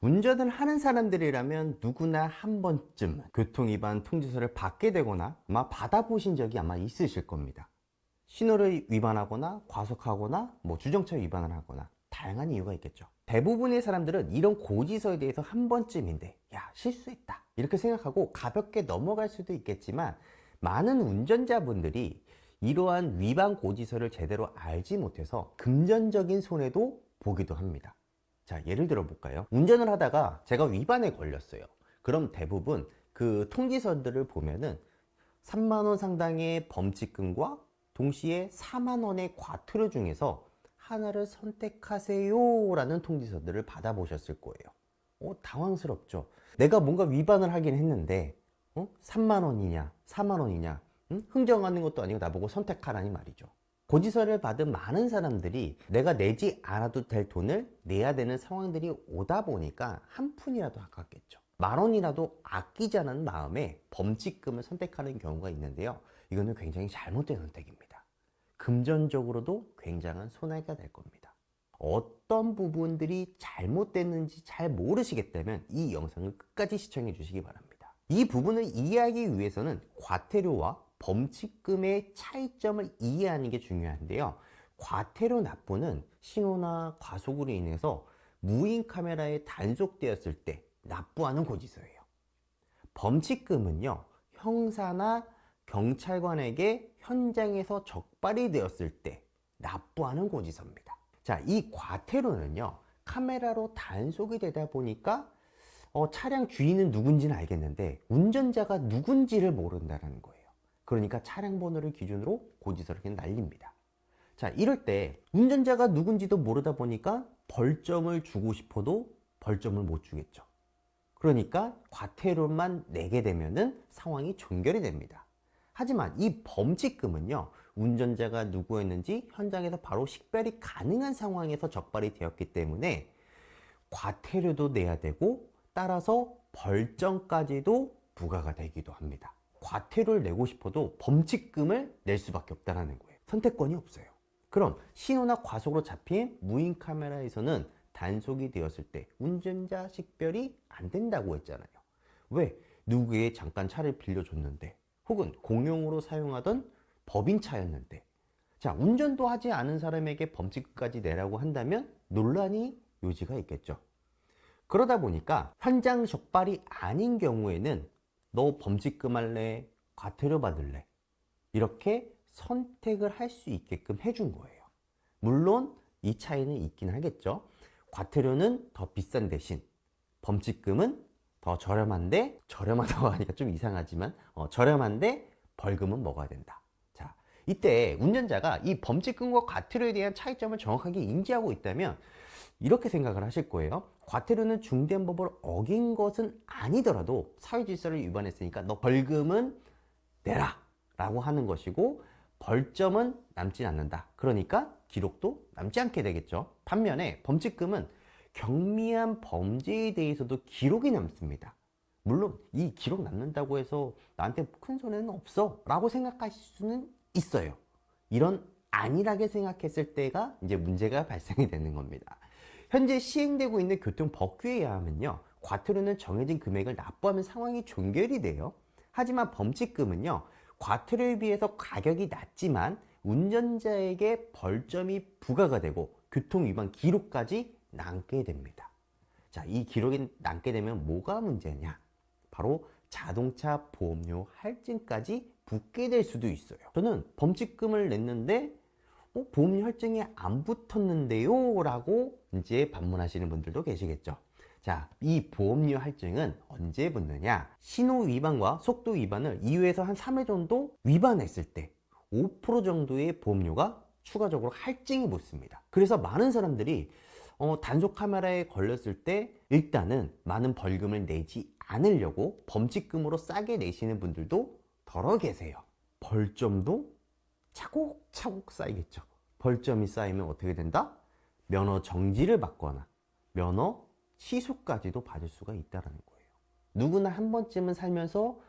운전을 하는 사람들이라면 누구나 한 번쯤 교통위반 통지서를 받게 되거나 아마 받아보신 적이 아마 있으실 겁니다. 신호를 위반하거나 과속하거나 주정차 위반을 하거나 다양한 이유가 있겠죠. 대부분의 사람들은 이런 고지서에 대해서 한 번쯤인데 야, 실수했다 이렇게 생각하고 가볍게 넘어갈 수도 있겠지만, 많은 운전자분들이 이러한 위반 고지서를 제대로 알지 못해서 금전적인 손해도 보기도 합니다. 자, 예를 들어 볼까요? 운전을 하다가 제가 위반에 걸렸어요. 그럼 대부분 그 통지서들을 보면은 3만 원 상당의 범칙금과 동시에 4만 원의 과태료 중에서 하나를 선택하세요 라는 통지서들을 받아보셨을 거예요. 당황스럽죠. 내가 뭔가 위반을 하긴 했는데 3만 원이냐 4만 원이냐, 흥정하는 것도 아니고 나보고 선택하라니 말이죠. 고지서를 받은 많은 사람들이 내가 내지 않아도 될 돈을 내야 되는 상황들이 오다 보니까 한 푼이라도 아깝겠죠. 만 원이라도 아끼자는 마음에 범칙금을 선택하는 경우가 있는데요. 이거는 굉장히 잘못된 선택입니다. 금전적으로도 굉장한 손해가 될 겁니다. 어떤 부분들이 잘못됐는지 잘 모르시겠다면 이 영상을 끝까지 시청해 주시기 바랍니다. 이 부분을 이해하기 위해서는 과태료와 범칙금의 차이점을 이해하는 게 중요한데요. 과태료 납부는 신호나 과속으로 인해서 무인 카메라에 단속되었을 때 납부하는 고지서예요. 범칙금은요, 형사나 경찰관에게 현장에서 적발이 되었을 때 납부하는 고지서입니다. 자, 이 과태료는요, 카메라로 단속이 되다 보니까 차량 주인은 누군지는 알겠는데 운전자가 누군지를 모른다는 거예요. 그러니까 차량 번호를 기준으로 고지서를 그냥 날립니다. 자, 이럴 때 운전자가 누군지도 모르다 보니까 벌점을 주고 싶어도 벌점을 못 주겠죠. 그러니까 과태료만 내게 되면은 상황이 종결이 됩니다. 하지만 이 범칙금은요, 운전자가 누구였는지 현장에서 바로 식별이 가능한 상황에서 적발이 되었기 때문에 과태료도 내야 되고 따라서 벌점까지도 부과가 되기도 합니다. 과태료를 내고 싶어도 범칙금을 낼 수밖에 없다는 거예요. 선택권이 없어요. 그럼 신호나 과속으로 잡힌 무인 카메라에서는 단속이 되었을 때 운전자 식별이 안 된다고 했잖아요. 왜? 누구의 잠깐 차를 빌려줬는데, 혹은 공용으로 사용하던 법인차였는데, 자, 운전도 하지 않은 사람에게 범칙금까지 내라고 한다면 논란이 요지가 있겠죠. 그러다 보니까 현장 적발이 아닌 경우에는 너 범칙금 할래? 과태료 받을래? 이렇게 선택을 할 수 있게끔 해준 거예요. 물론 이 차이는 있긴 하겠죠. 과태료는 더 비싼 대신 범칙금은 더 저렴한데, 저렴하다고 하니까 좀 이상하지만 저렴한데 벌금은 먹어야 된다. 자, 이때 운전자가 이 범칙금과 과태료에 대한 차이점을 정확하게 인지하고 있다면 이렇게 생각을 하실 거예요. 과태료는 중대한 법을 어긴 것은 아니더라도 사회질서를 위반했으니까 너 벌금은 내라 라고 하는 것이고, 벌점은 남지 않는다. 그러니까 기록도 남지 않게 되겠죠. 반면에 범칙금은 경미한 범죄에 대해서도 기록이 남습니다. 물론 이 기록 남는다고 해서 나한테 큰 손해는 없어 라고 생각하실 수는 있어요. 이런 안일하게 생각했을 때가 이제 문제가 발생이 되는 겁니다. 현재 시행되고 있는 교통법규에 의하면요, 과태료는 정해진 금액을 납부하면 상황이 종결이 돼요. 하지만 범칙금은요, 과태료에 비해서 가격이 낮지만 운전자에게 벌점이 부과가 되고 교통위반 기록까지 남게 됩니다. 자, 이 기록이 남게 되면 뭐가 문제냐? 바로 자동차 보험료 할증까지 붙게 될 수도 있어요. 저는 범칙금을 냈는데 보험료 할증이 안 붙었는데요? 라고 이제 반문하시는 분들도 계시겠죠. 자, 이 보험료 할증은 언제 붙느냐? 신호 위반과 속도 위반을 2회에서 한 3회 정도 위반했을 때 5% 정도의 보험료가 추가적으로 할증이 붙습니다. 그래서 많은 사람들이 단속 카메라에 걸렸을 때 일단은 많은 벌금을 내지 않으려고 범칙금으로 싸게 내시는 분들도 더러 계세요. 벌점도 차곡차곡 쌓이겠죠. 벌점이 쌓이면 어떻게 된다? 면허 정지를 받거나 면허 취소까지도 받을 수가 있다는 거예요. 누구나 한 번쯤은 살면서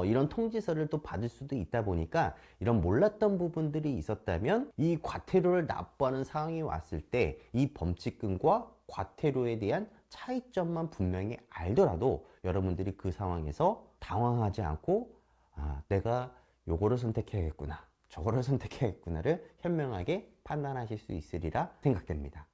이런 통지서를 또 받을 수도 있다 보니까 이런 몰랐던 부분들이 있었다면 이 과태료를 납부하는 상황이 왔을 때 이 범칙금과 과태료에 대한 차이점만 분명히 알더라도 여러분들이 그 상황에서 당황하지 않고 내가 요거를 선택해야겠구나 저거를 선택해야겠구나를 현명하게 판단하실 수 있으리라 생각됩니다.